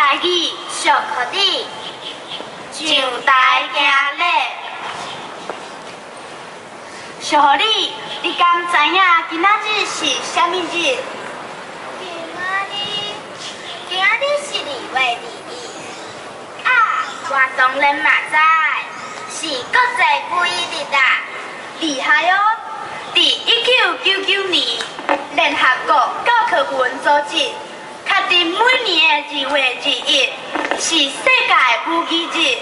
台语祝福你，上台行礼。祝福你，你敢知影今仔日是啥物日？今仔日是2月21啊！我当然嘛知，是国际妇女日啊！厉害哦！伫1999年，联合国教科文组织确定每年的2月21是世界妇女日。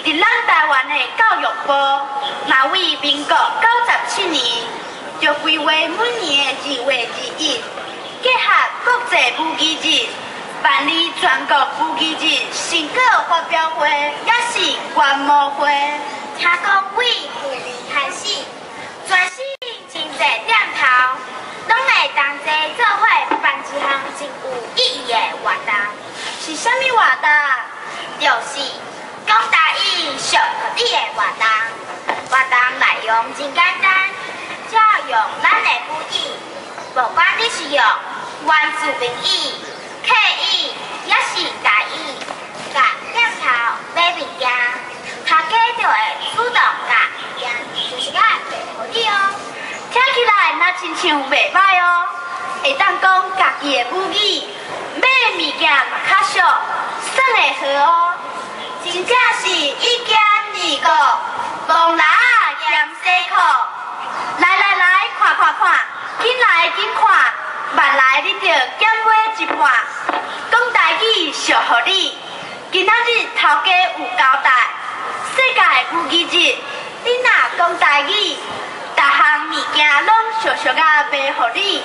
伫咱台湾的教育部，若为民国97年就规划每年的2月21，结合国际妇女日，办理全国妇女日成果发表会，也是观摩会。听讲为去年开始，全市真侪点头，拢会同齐做伙办一项真有意义的活动。是啥物活动？就是讲台语祝福你的活动。活动内容真简单，只要用咱的母语，无管你是用原住民语、客语，也是台语，甲点头买物件，头家就会主动甲物件就是甲卖互你哦。听起来那亲像袂歹哦，会当讲家己的母语，买的物件嘛较俗，算会好哦。真正是一兼二顾，忙人兼辛苦。来，看，紧来紧看，慢来你着减买一半。讲台语祝福你，今仔日头家有交代，世界妇女日，你若讲台语，逐项物件拢俗俗啊卖互你。